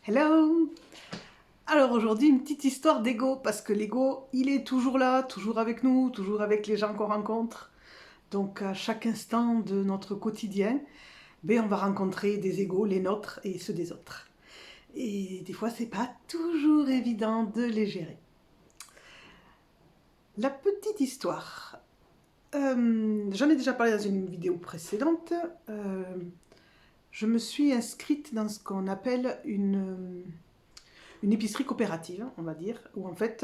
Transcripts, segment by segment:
Hello! Alors aujourd'hui, une petite histoire d'ego, parce que l'ego, il est toujours là, toujours avec nous, toujours avec les gens qu'on rencontre. Donc à chaque instant de notre quotidien, on va rencontrer des égos, les nôtres et ceux des autres. Et des fois, c'est pas toujours évident de les gérer. La petite histoire. J'en ai déjà parlé dans une vidéo précédente. Je me suis inscrite dans ce qu'on appelle une épicerie coopérative, on va dire, où en fait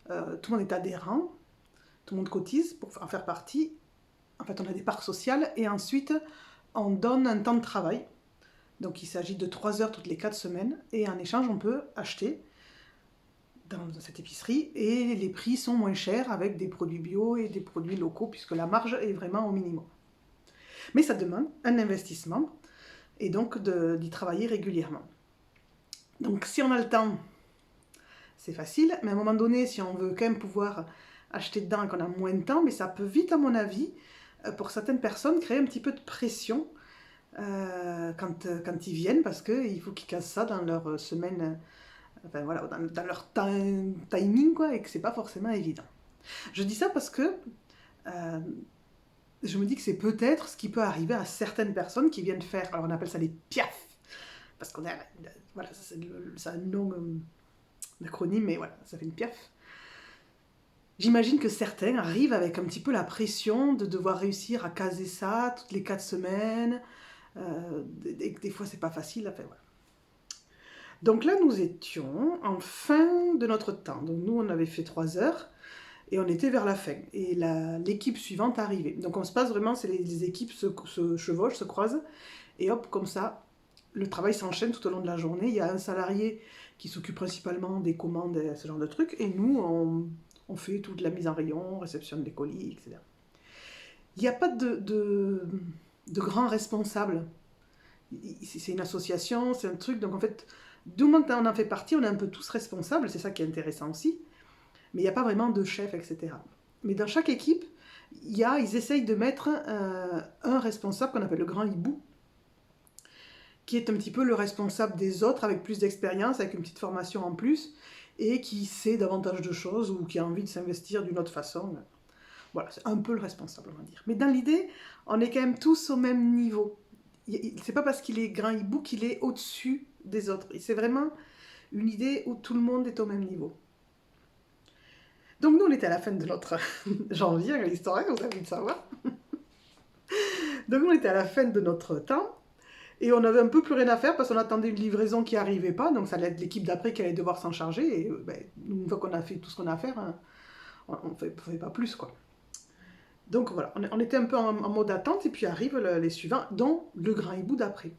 tout le monde est adhérent, tout le monde cotise pour en faire partie. En fait, on a des parts sociales et ensuite on donne un temps de travail. Donc il s'agit de 3 heures toutes les 4 semaines et en échange on peut acheter dans cette épicerie et les prix sont moins chers avec des produits bio et des produits locaux puisque la marge est vraiment au minimum. Mais ça demande un investissement et donc d'y travailler régulièrement. Donc si on a le temps, c'est facile, mais à un moment donné, si on veut quand même pouvoir acheter dedans et qu'on a moins de temps, mais ça peut vite, à mon avis, pour certaines personnes, créer un petit peu de pression quand ils viennent, parce qu'il faut qu'ils cassent ça dans leur semaine, enfin voilà, dans leur timing, quoi, et que c'est pas forcément évident. Je dis ça parce que euh, je me dis que c'est peut-être ce qui peut arriver à certaines personnes qui viennent faire, alors on appelle ça des piafs, parce qu'on a, voilà, c'est un nom d'acronyme, mais voilà, ça fait une piaf. J'imagine que certains arrivent avec un petit peu la pression de devoir réussir à caser ça toutes les 4 semaines. Des fois, c'est pas facile. Enfin, voilà. Donc là, nous étions en fin de notre temps. Donc nous, on avait fait 3 heures et on était vers la fin. Et l'équipe suivante arrivait. Donc on se passe vraiment, c'est les équipes se chevauchent, se croisent. Et hop, comme ça, le travail s'enchaîne tout au long de la journée. Il y a un salarié qui s'occupe principalement des commandes et ce genre de trucs. Et nous, on fait toute la mise en rayon, on réceptionne les colis, etc. Il n'y a pas de grands responsables. C'est une association, c'est un truc. Donc en fait, du moment qu'on en fait partie, on est un peu tous responsables. C'est ça qui est intéressant aussi. Mais il n'y a pas vraiment de chef, etc. Mais dans chaque équipe, ils essayent de mettre un responsable qu'on appelle le grand hibou, qui est un petit peu le responsable des autres avec plus d'expérience, avec une petite formation en plus, et qui sait davantage de choses ou qui a envie de s'investir d'une autre façon. Voilà, c'est un peu le responsable, on va dire. Mais dans l'idée, on est quand même tous au même niveau. C'est pas parce qu'il est grand hibou qu'il est au-dessus des autres. C'est vraiment une idée où tout le monde est au même niveau. Donc nous, on était à la fin de notre janvier, à l'histoire, vous avez envie de savoir. Donc nous, on était à la fin de notre temps. Et on avait un peu plus rien à faire parce qu'on attendait une livraison qui n'arrivait pas. Donc ça allait être l'équipe d'après qui allait devoir s'en charger. Et une fois qu'on a fait tout ce qu'on a à faire, hein, on ne fait pas plus, quoi. Donc voilà, on était un peu en mode attente. Et puis arrivent les suivants, dont le grand hibou d'après.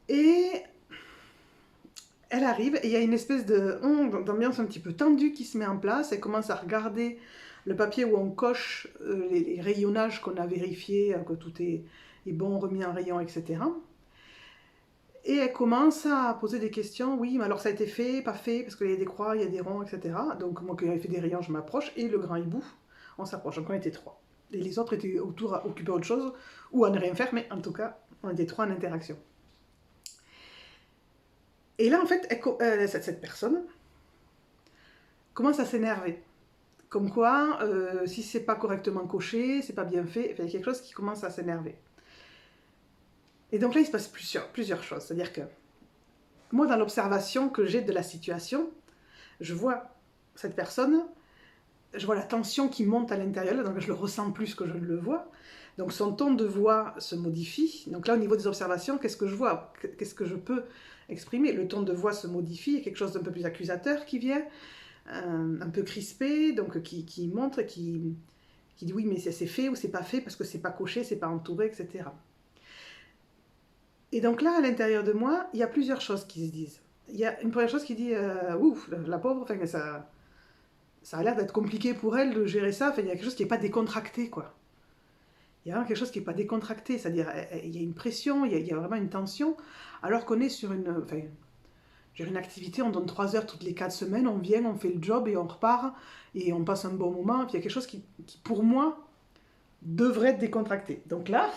Et elle arrive et il y a une espèce d'ambiance un petit peu tendue qui se met en place. Elle commence à regarder le papier où on coche les rayonnages qu'on a vérifiés, que tout est bon, remis en rayon, etc. Et elle commence à poser des questions. Oui, mais alors ça a été fait, pas fait, parce qu'il y a des croix, il y a des ronds, etc. Donc moi qui avais fait des rayons, je m'approche. Et le grand hibou, on s'approche. Donc on était 3. Et les autres étaient autour à occuper autre chose, ou à ne rien faire, mais en tout cas, on était 3 en interaction. Et là, en fait, cette personne commence à s'énerver. Comme quoi, si c'est pas correctement coché, c'est pas bien fait, il y a quelque chose qui commence à s'énerver. Et donc là, il se passe plusieurs choses. C'est-à-dire que moi, dans l'observation que j'ai de la situation, je vois cette personne, je vois la tension qui monte à l'intérieur, donc je le ressens plus que je ne le vois. Donc son ton de voix se modifie. Donc là, au niveau des observations, qu'est-ce que je vois? Qu'est-ce que je peux exprimer? Le ton de voix se modifie, il y a quelque chose d'un peu plus accusateur qui vient, un peu crispé, donc qui montre, qui dit oui, mais c'est fait ou c'est pas fait parce que c'est pas coché, c'est pas entouré, etc. Et donc là, à l'intérieur de moi, il y a plusieurs choses qui se disent. Il y a une première chose qui dit ouf, la pauvre, enfin, ça a l'air d'être compliqué pour elle de gérer ça. Enfin, il y a quelque chose qui n'est pas décontracté, quoi. Il y a vraiment quelque chose qui n'est pas décontracté, c'est-à-dire il y a une pression, il y a vraiment une tension, alors qu'on est sur une activité, on donne 3 heures toutes les 4 semaines, on vient, on fait le job et on repart, et on passe un bon moment, et puis il y a quelque chose qui pour moi, devrait être décontracté. Donc là,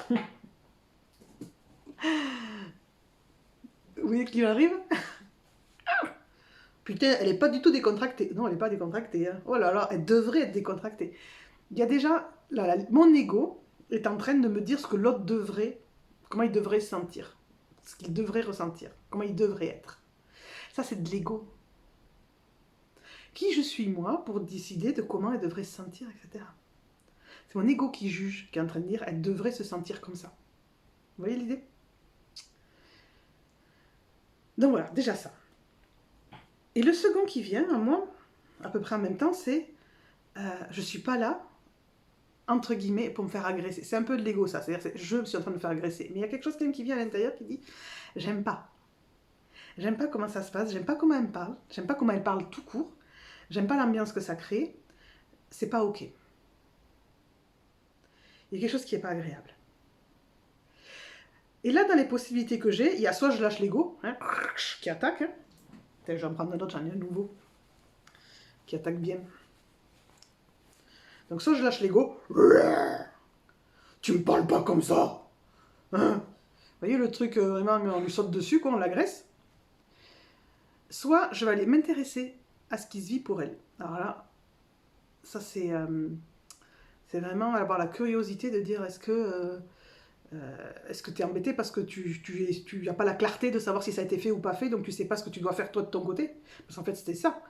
Vous voyez qu'il arrive? Putain, elle n'est pas du tout décontractée. Non, elle n'est pas décontractée. Hein. Oh là là, elle devrait être décontractée. Il y a déjà... mon ego est en train de me dire ce que l'autre devrait... Comment il devrait se sentir. Ce qu'il devrait ressentir. Comment il devrait être. Ça, c'est de l'ego. Qui je suis, moi, pour décider de comment elle devrait se sentir, etc. C'est mon ego qui juge, qui est en train de dire elle devrait se sentir comme ça. Vous voyez l'idée? Donc voilà, déjà ça. Et le second qui vient à moi, à peu près en même temps, c'est je suis pas là, entre guillemets, pour me faire agresser. C'est un peu de l'ego ça, c'est-à-dire je suis en train de me faire agresser. Mais il y a quelque chose quand même qui vient à l'intérieur qui dit j'aime pas. J'aime pas comment ça se passe, j'aime pas comment elle me parle, j'aime pas comment elle parle tout court, j'aime pas l'ambiance que ça crée, c'est pas ok. Il y a quelque chose qui est pas agréable. Et là, dans les possibilités que j'ai, il y a soit je lâche l'ego, hein, qui attaque, hein. Je vais en prendre un autre, j'en ai un nouveau, qui attaque bien. Donc soit je lâche l'ego, tu me parles pas comme ça, hein. Vous voyez le truc, vraiment, on lui saute dessus, quoi, on l'agresse. Soit je vais aller m'intéresser à ce qui se vit pour elle. Alors là, ça c'est vraiment avoir la curiosité de dire est-ce que tu es embêté parce que tu n'as pas la clarté de savoir si ça a été fait ou pas fait, donc tu sais pas ce que tu dois faire toi de ton côté. Parce qu'en fait c'était ça.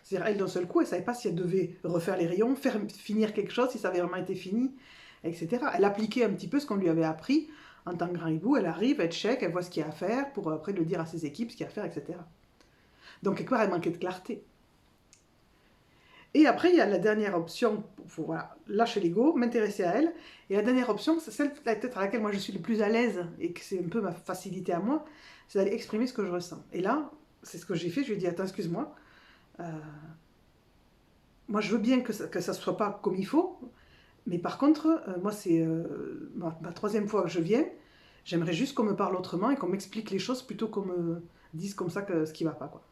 C'est-à-dire elle d'un seul coup, elle savait pas si elle devait refaire les rayons, finir quelque chose, si ça avait vraiment été fini, etc. Elle appliquait un petit peu ce qu'on lui avait appris en tant que grand hibou, elle arrive, elle check, elle voit ce qu'il y a à faire pour après le dire à ses équipes, ce qu'il y a à faire, etc. Donc quelque part elle manquait de clarté. Et après, il y a la dernière option, pour voilà, lâcher l'ego, m'intéresser à elle. Et la dernière option, c'est celle peut-être à laquelle moi je suis le plus à l'aise et que c'est un peu ma facilité à moi, c'est d'aller exprimer ce que je ressens. Et là, c'est ce que j'ai fait, je lui ai dit, attends, excuse-moi, moi je veux bien que ça ne soit pas comme il faut, mais par contre, moi c'est ma troisième fois que je viens, j'aimerais juste qu'on me parle autrement et qu'on m'explique les choses plutôt qu'on me dise comme ça ce qui ne va pas, quoi.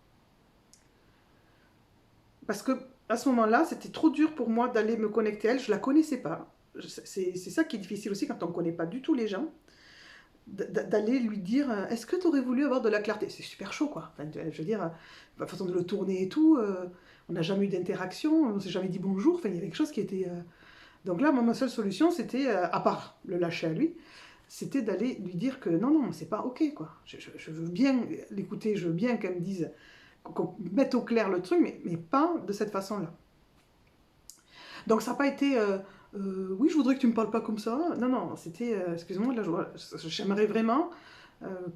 Parce que à ce moment-là, c'était trop dur pour moi d'aller me connecter à elle. Je la connaissais pas. C'est ça qui est difficile aussi quand on ne connaît pas du tout les gens. D'aller lui dire est-ce que tu aurais voulu avoir de la clarté? C'est super chaud, quoi. Enfin, je veux dire, la façon de le tourner et tout, on n'a jamais eu d'interaction, on ne s'est jamais dit bonjour. Enfin, il y avait quelque chose qui était. Donc là, ma seule solution, c'était, à part le lâcher à lui, c'était d'aller lui dire que non, non, c'est pas ok, quoi. Je veux bien l'écouter, je veux bien qu'elle me dise qu'on mette au clair le truc, mais pas de cette façon-là. Donc ça n'a pas été oui, je voudrais que tu me parles pas comme ça. Non, non, c'était excuse-moi, là, j'aimerais vraiment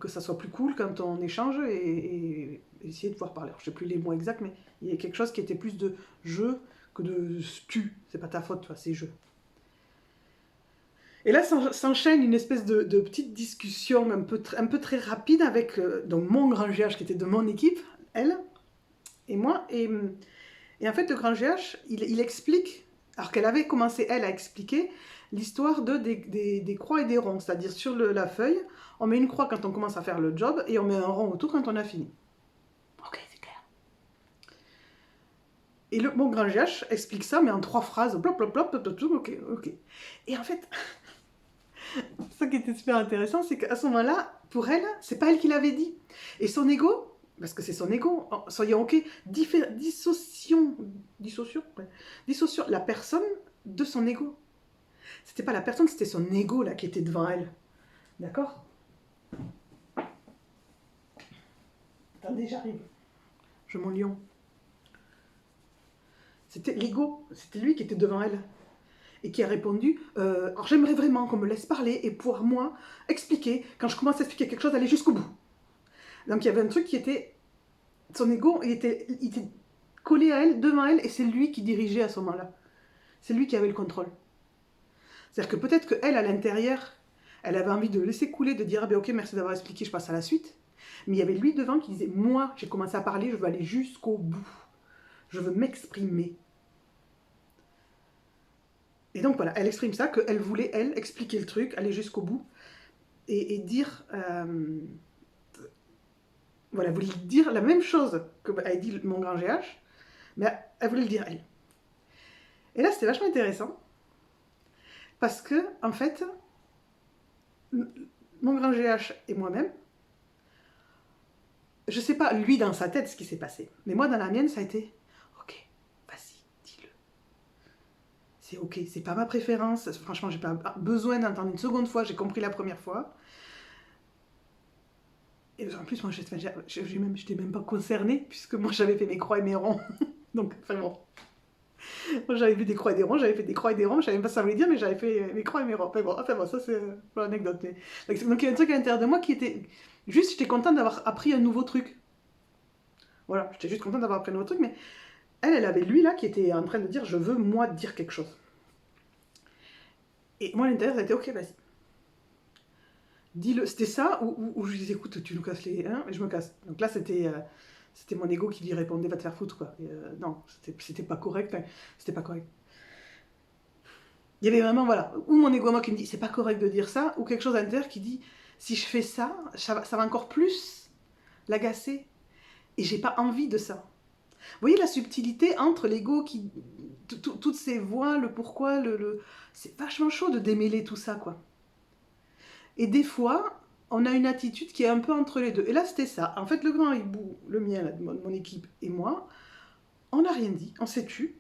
que ça soit plus cool quand on échange et essayer de pouvoir parler. Alors, je sais plus les mots exacts, mais il y a quelque chose qui était plus de je que de tu. C'est pas ta faute, toi, c'est je. Et là s'enchaîne une espèce de petite discussion un peu très rapide avec donc mon grand GH qui était de mon équipe, elle et moi. Et en fait, le grand GH, il explique, alors qu'elle avait commencé, elle, à expliquer l'histoire des croix et des ronds. C'est-à-dire, sur la feuille, on met une croix quand on commence à faire le job et on met un rond autour quand on a fini. Ok, c'est clair. Et mon grand GH explique ça, mais en 3 phrases. Plop, plop, plop, plop, plop, ok, ok. Et en fait, ce qui était super intéressant, c'est qu'à ce moment-là, pour elle, c'est pas elle qui l'avait dit. Et son ego, parce que c'est son ego, soyons ok, dissocions la personne de son ego. C'était pas la personne, c'était son ego là qui était devant elle. D'accord? Attendez, j'arrive. Je mon lion. C'était l'ego, c'était lui qui était devant elle. Et qui a répondu alors j'aimerais vraiment qu'on me laisse parler et pouvoir moi expliquer, quand je commence à expliquer quelque chose, aller jusqu'au bout. Donc il y avait un truc qui était, son ego, il était collé à elle, devant elle, et c'est lui qui dirigeait à ce moment-là. C'est lui qui avait le contrôle. C'est-à-dire que peut-être qu'elle, à l'intérieur, elle avait envie de laisser couler, de dire ah ben ok, merci d'avoir expliqué, je passe à la suite. Mais il y avait lui devant qui disait moi, j'ai commencé à parler, je veux aller jusqu'au bout. Je veux m'exprimer. Et donc voilà, elle exprime ça, qu'elle voulait, elle, expliquer le truc, aller jusqu'au bout, et dire... voilà, elle voulait dire la même chose que a dit mon grand GH, mais elle voulait le dire elle. Et là, c'était vachement intéressant, parce que, en fait, mon grand GH et moi-même, je sais pas, lui, dans sa tête, ce qui s'est passé. Mais moi, dans la mienne, ça a été, ok, vas-y, dis-le. C'est ok, c'est pas ma préférence. Franchement, j'ai pas besoin d'entendre une seconde fois, j'ai compris la première fois. Et en plus, moi, j'étais même pas concernée, puisque moi, j'avais fait mes croix et mes ronds. Donc, enfin bon. Moi, j'avais vu des croix et des ronds, j'avais fait des croix et des ronds, je savais même pas ce que ça voulait dire, mais j'avais fait mes croix et mes ronds. Enfin bon, ça, c'est l'anecdote. Donc, il y a un truc à l'intérieur de moi qui était... Juste, j'étais contente d'avoir appris un nouveau truc. Voilà, j'étais juste contente d'avoir appris un nouveau truc, mais elle avait lui, là, qui était en train de dire, je veux, moi, dire quelque chose. Et moi, à l'intérieur, ça a été, ok, vas-y. Dis-le. C'était ça, où je lui disais, écoute, tu nous casses les... Hein, et je me casse. Donc là, c'était mon ego qui lui répondait, va te faire foutre, quoi. Et, non, c'était pas correct. Enfin, c'était pas correct. Il y avait vraiment, voilà, ou mon ego à moi qui me dit, c'est pas correct de dire ça, ou quelque chose à l'intérieur qui dit, si je fais ça, ça va encore plus l'agacer. Et j'ai pas envie de ça. Vous voyez la subtilité entre l'ego qui... Toutes ces voix, le pourquoi, c'est vachement chaud de démêler tout ça, quoi. Et des fois, on a une attitude qui est un peu entre les deux. Et là, c'était ça. En fait, le grand hibou, le mien, mon équipe et moi, on n'a rien dit, on s'est tu.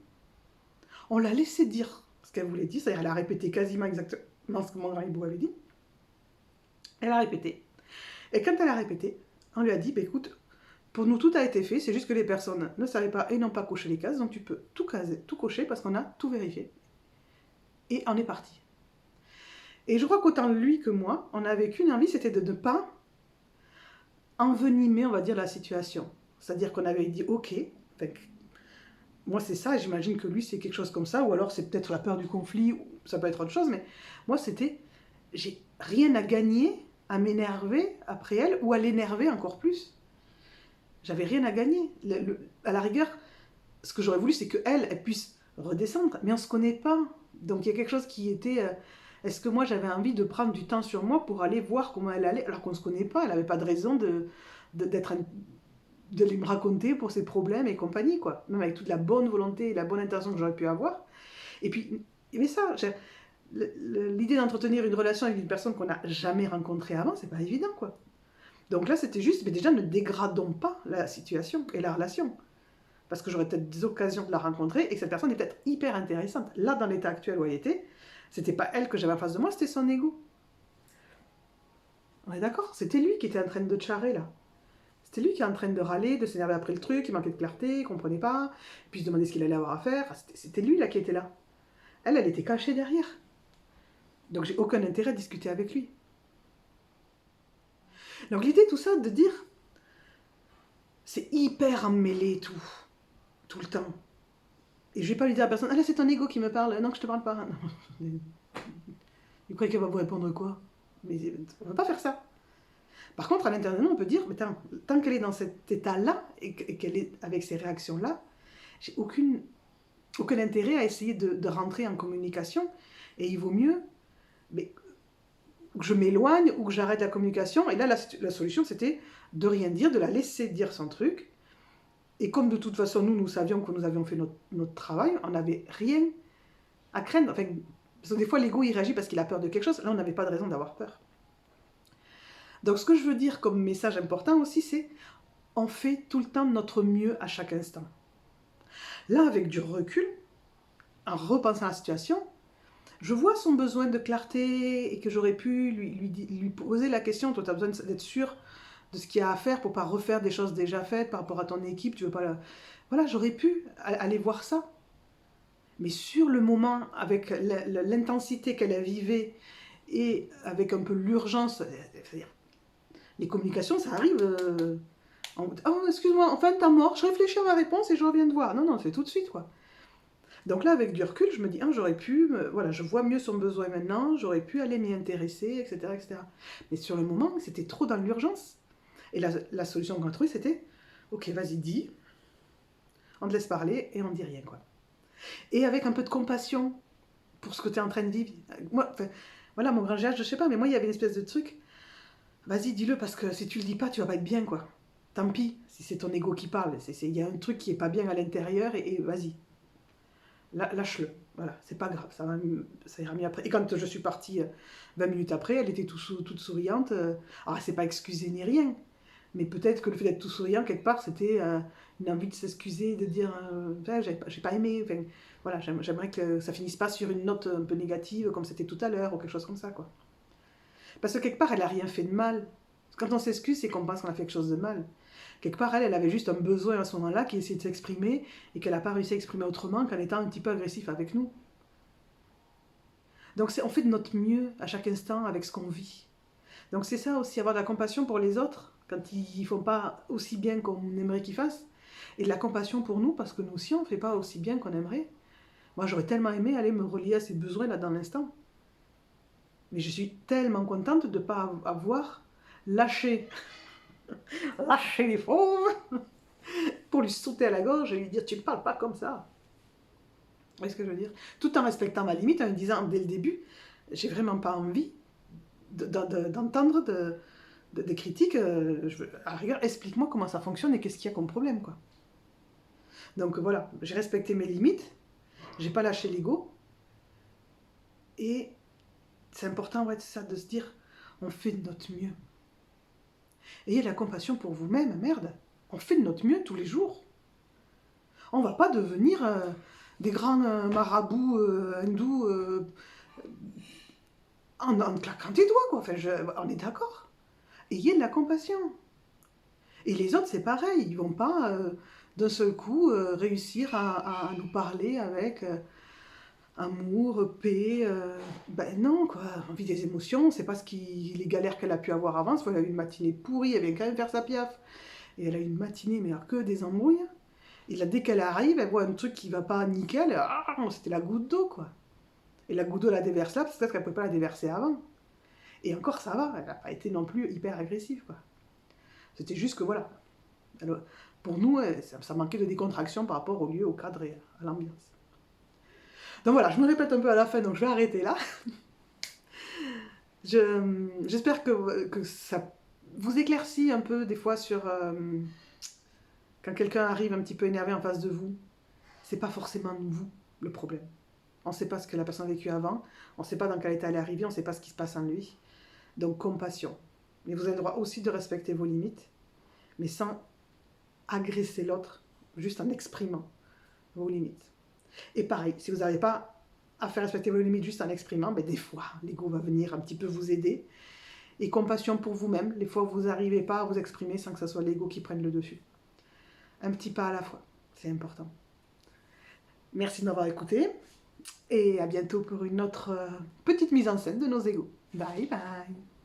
On l'a laissé dire ce qu'elle voulait dire, c'est-à-dire elle a répété quasiment exactement ce que mon grand hibou avait dit. Elle a répété. Et quand elle a répété, on lui a dit, bah, écoute, pour nous, tout a été fait, c'est juste que les personnes ne savaient pas et n'ont pas coché les cases, donc tu peux tout caser, tout cocher, parce qu'on a tout vérifié. Et on est parti. Et je crois qu'autant lui que moi, on avait qu'une envie, c'était de ne pas envenimer, on va dire, la situation. C'est-à-dire qu'on avait dit, ok, moi c'est ça, et j'imagine que lui c'est quelque chose comme ça, ou alors c'est peut-être la peur du conflit, ou ça peut être autre chose, mais moi c'était, j'ai rien à gagner à m'énerver après elle, ou à l'énerver encore plus. J'avais rien à gagner. À la rigueur, ce que j'aurais voulu, c'est qu'elle, elle puisse redescendre, mais on ne se connaît pas. Donc il y a quelque chose qui était... est-ce que moi j'avais envie de prendre du temps sur moi pour aller voir comment elle allait, alors qu'on ne se connaît pas, elle n'avait pas de raison de me raconter pour ses problèmes et compagnie, quoi. Même avec toute la bonne volonté et la bonne intention que j'aurais pu avoir. Et puis, mais ça, l'idée d'entretenir une relation avec une personne qu'on n'a jamais rencontrée avant, c'est pas évident, quoi. Donc là, c'était juste, mais déjà, ne dégradons pas la situation et la relation. Parce que j'aurais peut-être des occasions de la rencontrer et que cette personne est peut-être hyper intéressante. Là, dans l'état actuel où elle était, c'était pas elle que j'avais en face de moi, c'était son ego. On est d'accord? C'était lui qui était en train de charrer, là. C'était lui qui est en train de râler, de s'énerver après le truc, il manquait de clarté, il comprenait pas, puis se demander ce qu'il allait avoir à faire. Enfin, c'était lui, là, qui était là. Elle était cachée derrière. Donc j'ai aucun intérêt à discuter avec lui. Donc l'idée, tout ça, de dire, c'est hyper emmêlé tout le temps. Et je vais pas lui dire à la personne, ah là c'est ton ego qui me parle, non que je te parle pas. Non. Vous croyez qu'elle va vous répondre quoi? Mais on ne peut pas faire ça. Par contre, à l'intérieur de nous, on peut dire, mais tant qu'elle est dans cet état-là, et qu'elle est avec ces réactions-là, j'ai aucun intérêt à essayer de rentrer en communication, et il vaut mieux mais, que je m'éloigne ou que j'arrête la communication. Et là, la solution, c'était de rien dire, de la laisser dire son truc. Et comme de toute façon, nous savions que nous avions fait notre travail, on n'avait rien à craindre. Enfin, parce que des fois, l'ego, il réagit parce qu'il a peur de quelque chose. Là, on n'avait pas de raison d'avoir peur. Donc, ce que je veux dire comme message important aussi, c'est on fait tout le temps de notre mieux à chaque instant. Là, avec du recul, en repensant à la situation, je vois son besoin de clarté et que j'aurais pu lui poser la question, toi, tu as besoin d'être sûr de ce qu'il y a à faire pour ne pas refaire des choses déjà faites par rapport à ton équipe, tu veux pas... Voilà, j'aurais pu aller voir ça. Mais sur le moment, avec l'intensité qu'elle vivait et avec un peu l'urgence, les communications, ça arrive... oh, excuse-moi, enfin, t'as mort, je réfléchis à ma réponse et je reviens te voir. Non, c'est tout de suite, quoi. Donc là, avec du recul, je me dis, j'aurais pu, voilà, je vois mieux son besoin maintenant, j'aurais pu aller m'y intéresser, etc., etc. Mais sur le moment, c'était trop dans l'urgence. Et la solution qu'on a trouvée, c'était, ok, vas-y, dis, on te laisse parler et on ne dit rien, quoi. Et avec un peu de compassion pour ce que tu es en train de vivre. Moi, voilà, mon grand GH, je sais pas, mais moi, il y avait une espèce de truc, vas-y, dis-le, parce que si tu le dis pas, tu vas pas être bien, quoi. Tant pis, si c'est ton ego qui parle, il y a un truc qui est pas bien à l'intérieur, et vas-y. Lâche-le, voilà, c'est pas grave, ça ira mieux après. Et quand je suis partie 20 minutes après, elle était toute souriante. Alors, elle s'est pas excusée ni rien, Mais peut-être que le fait d'être tout souriant, quelque part, c'était une envie de s'excuser, de dire ah, j'ai pas aimé. Enfin, voilà, j'aimerais que ça finisse pas sur une note un peu négative, comme c'était tout à l'heure, ou quelque chose comme ça, quoi. Parce que quelque part, elle a rien fait de mal. Quand on s'excuse, c'est qu'on pense qu'on a fait quelque chose de mal. Quelque part, elle avait juste un besoin à ce moment-là qui essayait de s'exprimer et qu'elle n'a pas réussi à exprimer autrement qu'en étant un petit peu agressif avec nous. Donc on fait de notre mieux à chaque instant avec ce qu'on vit. Donc c'est ça aussi, avoir de la compassion pour les autres quand ils ne font pas aussi bien qu'on aimerait qu'ils fassent. Et de la compassion pour nous parce que nous aussi on ne fait pas aussi bien qu'on aimerait. Moi j'aurais tellement aimé aller me relier à ces besoins là dans l'instant. Mais je suis tellement contente de ne pas avoir lâché, lâché les fauves pour lui sauter à la gorge et lui dire tu ne parles pas comme ça. Vous voyez ce que je veux dire? Tout en respectant ma limite, en me disant dès le début, j'ai vraiment pas envie d'entendre des critiques. À la rigueur, explique-moi comment ça fonctionne et qu'est-ce qu'il y a comme problème, quoi. Donc voilà, j'ai respecté mes limites, j'ai pas lâché l'ego. Et c'est important, ouais, c'est ça, de se dire, on fait de notre mieux. Ayez de la compassion pour vous-même, merde. On fait de notre mieux tous les jours. On va pas devenir des grands marabouts hindous en claquant des doigts, quoi. Enfin, on est d'accord. Ayez de la compassion. Et les autres, c'est pareil. Ils vont pas, d'un seul coup, réussir à nous parler avec amour, paix. Ben non, quoi. On vit des émotions. C'est pas les galères qu'elle a pu avoir avant. Elle a eu une matinée pourrie. Elle vient quand même faire sa piaf. Et elle a eu une matinée, mais alors que des embrouilles. Et là, dès qu'elle arrive, elle voit un truc qui va pas nickel. Ah, c'était la goutte d'eau, quoi. Et la goutte d'eau la déverse là, parce qu'elle ne pouvait pas la déverser avant. Et encore, ça va. Elle n'a pas été non plus hyper agressive, quoi. C'était juste que, voilà. Alors, pour nous, ça manquait de décontraction par rapport au lieu, au cadre et à l'ambiance. Donc voilà, je me répète un peu à la fin, donc je vais arrêter là. J'espère que ça vous éclaircit un peu des fois sur quand quelqu'un arrive un petit peu énervé en face de vous. C'est pas forcément vous le problème. On ne sait pas ce que la personne a vécu avant, on ne sait pas dans quel état elle est arrivée, on ne sait pas ce qui se passe en lui. Donc compassion. Mais vous avez le droit aussi de respecter vos limites, mais sans agresser l'autre, juste en exprimant vos limites. Et pareil, si vous n'arrivez pas à faire respecter vos limites juste en exprimant, ben des fois, l'ego va venir un petit peu vous aider. Et compassion pour vous-même, les fois où vous n'arrivez pas à vous exprimer sans que ce soit l'ego qui prenne le dessus. Un petit pas à la fois, c'est important. Merci de m'avoir écouté, et à bientôt pour une autre petite mise en scène de nos égos. Bye bye.